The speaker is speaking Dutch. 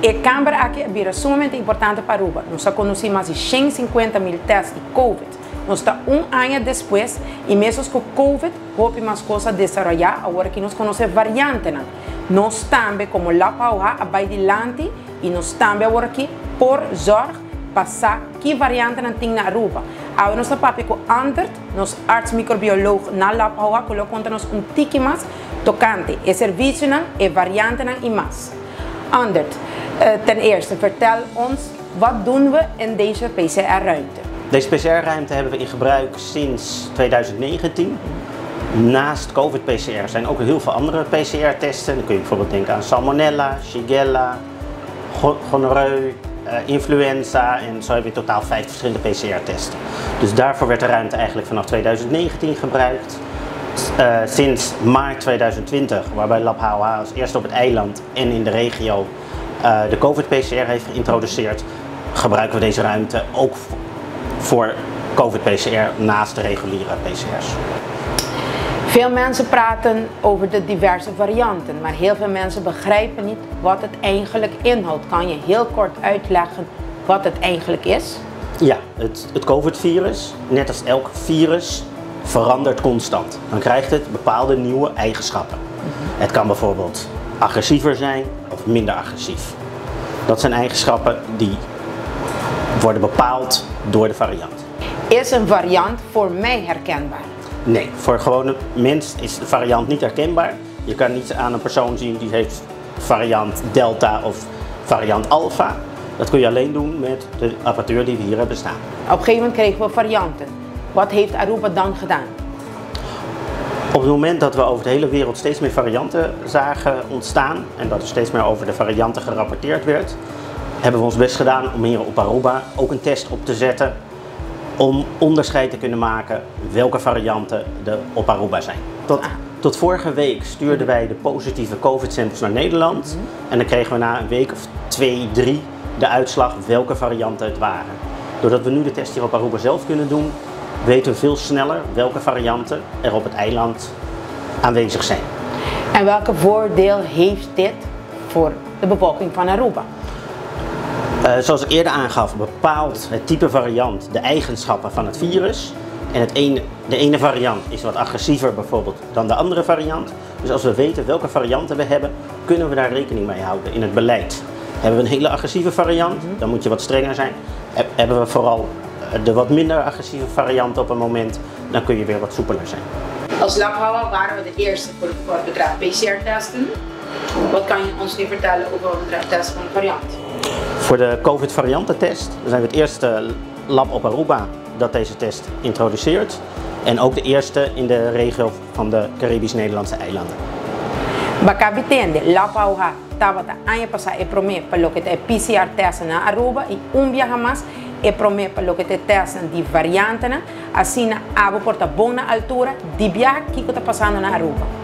a câmara aqui é sumamente importante para Aruba. Nós conhecemos mais de 150.000 testes de Covid. Nós estamos ano depois e mesmo com Covid, houve mais coisas desenvolver, agora que nós conhecemos variantes. Nós também, como lá para vai adiante, e nós também agora aqui, por zorg, passar que variante não tem na Aruba. Agora nós estamos com Andert, nosso arts microbiólogo na lá para colocando-nos tique mais tocante, e serviço e variante e mais. Andert, ten eerste, vertel ons, wat doen we in deze PCR-ruimte? Deze PCR-ruimte hebben we in gebruik sinds 2019. Naast COVID-PCR zijn ook heel veel andere PCR-testen. Dan kun je bijvoorbeeld denken aan Salmonella, Shigella, gonoreu, influenza en zo hebben we in totaal 5 verschillende PCR-testen. Dus daarvoor werd de ruimte eigenlijk vanaf 2019 gebruikt. Sinds maart 2020, waarbij Lab HOH als eerste op het eiland en in de regio de COVID-PCR heeft geïntroduceerd, gebruiken we deze ruimte ook voor COVID-PCR naast de reguliere PCR's. Veel mensen praten over de diverse varianten, maar heel veel mensen begrijpen niet wat het eigenlijk inhoudt. Kan je heel kort uitleggen wat het eigenlijk is? Ja, het COVID-virus, net als elk virus, verandert constant. Dan krijgt het bepaalde nieuwe eigenschappen. Het kan bijvoorbeeld agressiever zijn of minder agressief. Dat zijn eigenschappen die worden bepaald door de variant. Is een variant voor mij herkenbaar? Nee, voor een gewone mens is de variant niet herkenbaar. Je kan niet aan een persoon zien die heeft variant Delta of variant Alpha. Dat kun je alleen doen met de apparatuur die we hier hebben staan. Op een gegeven moment kregen we varianten. Wat heeft Aruba dan gedaan? Op het moment dat we over de hele wereld steeds meer varianten zagen ontstaan en dat er steeds meer over de varianten gerapporteerd werd, hebben we ons best gedaan om hier op Aruba ook een test op te zetten om onderscheid te kunnen maken welke varianten er op Aruba zijn. Tot vorige week stuurden wij de positieve COVID-samples naar Nederland en dan kregen we na een week of 2, 3 de uitslag welke varianten het waren. Doordat we nu de test hier op Aruba zelf kunnen doen, weten we veel sneller welke varianten er op het eiland aanwezig zijn. En welke voordeel heeft dit voor de bevolking van Aruba? Zoals ik eerder aangaf, bepaalt het type variant de eigenschappen van het virus. En de ene variant is wat agressiever bijvoorbeeld dan de andere variant. Dus als we weten welke varianten we hebben, kunnen we daar rekening mee houden in het beleid. Hebben we een hele agressieve variant, dan moet je wat strenger zijn. Hebben we vooral de wat minder agressieve variant op een moment, dan kun je weer wat soepeler zijn. Als Lab HOH waren we de eerste voor het betreft PCR-testen. Wat kan je ons nu vertellen over het betreft testen van de variant? Voor de COVID-variantentest zijn we het eerste lab op Aruba dat deze test introduceert. En ook de eerste in de regio van de Caribisch-Nederlandse eilanden. Bakabitende, Lab HOH estava año pasado e promete para lo que te PCR testen na Aruba e viaja más e promete para lo que te testen die varianten, assim na abo porta boa altura, die viaja que está passando na Aruba.